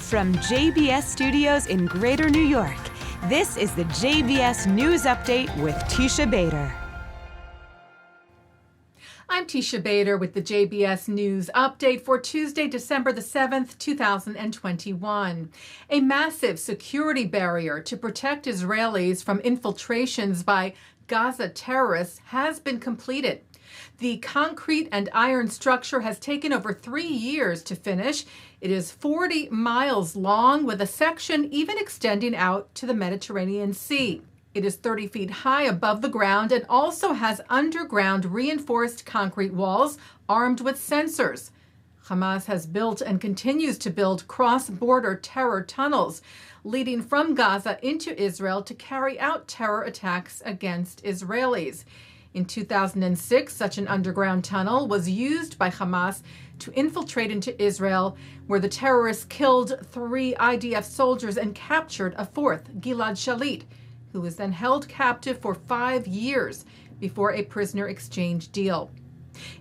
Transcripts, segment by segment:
From JBS Studios in Greater New York, this is the JBS News Update with Teisha Bader. I'm Teisha Bader with the JBS News Update for Tuesday, December the 7th, 2021. A massive security barrier to protect Israelis from infiltrations by Gaza terrorists has been completed. The concrete and iron structure has taken over 3 years to finish. It is 40 miles long, with a section even extending out to the Mediterranean Sea. It is 30 feet high above the ground and also has underground reinforced concrete walls armed with sensors. Hamas has built and continues to build cross-border terror tunnels leading from Gaza into Israel to carry out terror attacks against Israelis. In 2006, such an underground tunnel was used by Hamas to infiltrate into Israel, where the terrorists killed 3 IDF soldiers and captured a 4th, Gilad Shalit, who was then held captive for 5 years before a prisoner exchange deal.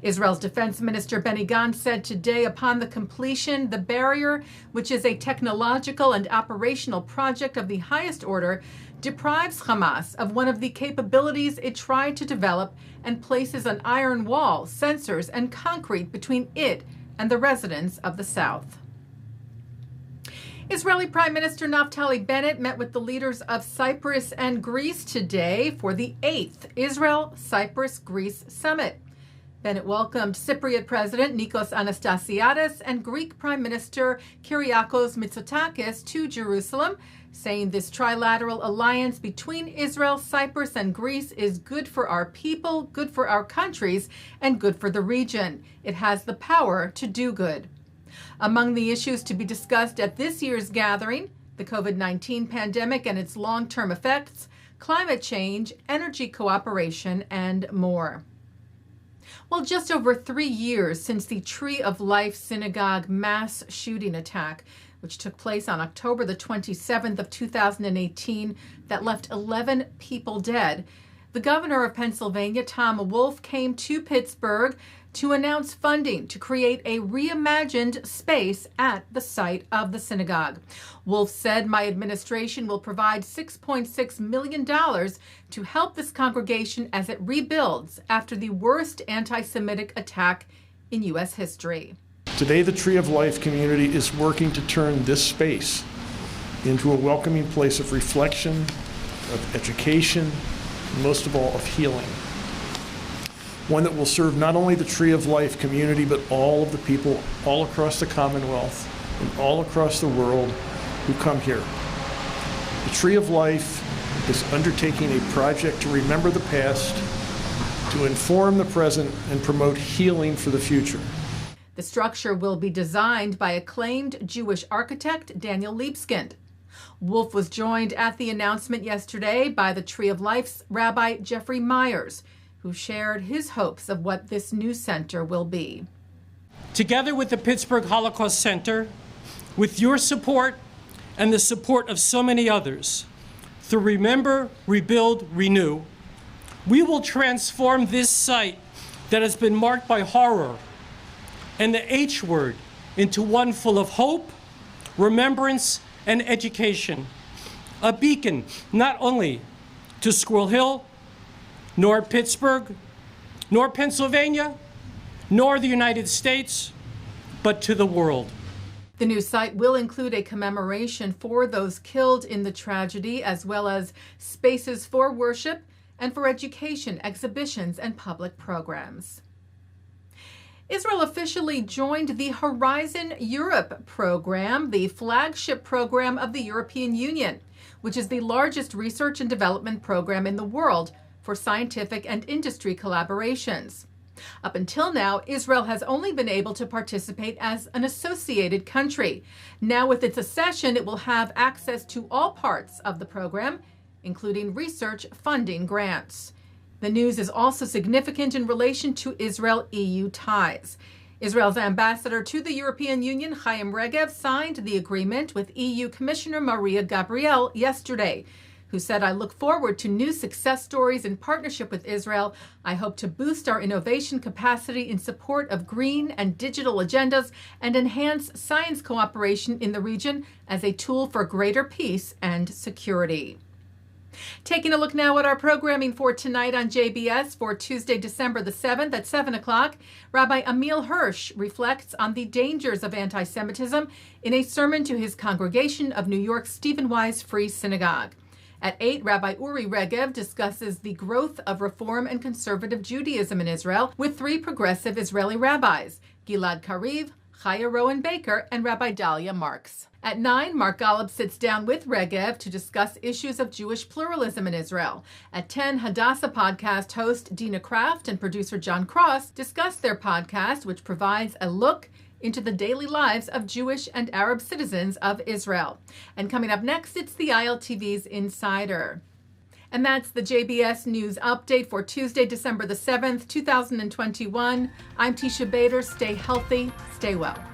Israel's Defense Minister Benny Gantz said today, upon the completion, the barrier, which is a technological and operational project of the highest order, deprives Hamas of one of the capabilities it tried to develop and places an iron wall, sensors, and concrete between it and the residents of the south. Israeli Prime Minister Naftali Bennett met with the leaders of Cyprus and Greece today for the 8th Israel-Cyprus-Greece summit. Bennett welcomed Cypriot President Nikos Anastasiadis and Greek Prime Minister Kyriakos Mitsotakis to Jerusalem, saying this trilateral alliance between Israel, Cyprus, and Greece is good for our people, good for our countries, and good for the region. It has the power to do good. Among the issues to be discussed at this year's gathering, the COVID-19 pandemic and its long-term effects, climate change, energy cooperation, and more. Well, just over 3 years since the Tree of Life Synagogue mass shooting attack, which took place on October the 27th of 2018, that left 11 people dead, the governor of Pennsylvania, Tom Wolf, came to Pittsburgh to announce funding to create a reimagined space at the site of the synagogue. Wolf said, "My administration will provide $6.6 million to help this congregation as it rebuilds after the worst anti-Semitic attack in U.S. history." Today, the Tree of Life community is working to turn this space into a welcoming place of reflection, of education, and most of all, of healing. One that will serve not only the Tree of Life community, but all of the people all across the Commonwealth and all across the world who come here. The Tree of Life is undertaking a project to remember the past, to inform the present, and promote healing for the future. The structure will be designed by acclaimed Jewish architect Daniel Libeskind. Wolf was joined at the announcement yesterday by the Tree of Life's Rabbi Jeffrey Myers, who shared his hopes of what this new center will be. Together with the Pittsburgh Holocaust Center, with your support and the support of so many others, through Remember, Rebuild, Renew, we will transform this site that has been marked by horror and the H word into one full of hope, remembrance, and education. A beacon not only to Squirrel Hill, nor Pittsburgh, nor Pennsylvania, nor the United States, but to the world. The new site will include a commemoration for those killed in the tragedy, as well as spaces for worship and for education, exhibitions, and public programs. Israel officially joined the Horizon Europe program, the flagship program of the European Union, which is the largest research and development program in the world for scientific and industry collaborations. Up until now, Israel has only been able to participate as an associated country. Now, with its accession, it will have access to all parts of the program, including research funding grants. The news is also significant in relation to Israel-EU ties. Israel's ambassador to the European Union, Chaim Regev, signed the agreement with EU Commissioner Maria Gabriel yesterday who said, "I look forward to new success stories in partnership with Israel. I hope to boost our innovation capacity in support of green and digital agendas and enhance science cooperation in the region as a tool for greater peace and security." Taking a look now at our programming for tonight on JBS for Tuesday, December the 7th at 7 o'clock, Rabbi Ammiel Hirsch reflects on the dangers of anti-Semitism in a sermon to his congregation of New York's Stephen Wise Free Synagogue. At 8, Rabbi Uri Regev discusses the growth of Reform and Conservative Judaism in Israel with 3 progressive Israeli rabbis, Gilad Kariv, Chaya Rowen-Baker, and Rabbi Dalia Marx. At 9, Mark Golub sits down with Regev to discuss issues of Jewish pluralism in Israel. At 10, Hadassah podcast host Dina Kraft and producer John Kross discuss their podcast, which provides a look into the daily lives of Jewish and Arab citizens of Israel. And coming up next, it's the ILTV's Insider. And that's the JBS News Update for Tuesday, December the 7th, 2021. I'm Teisha Bader. Stay healthy, stay well.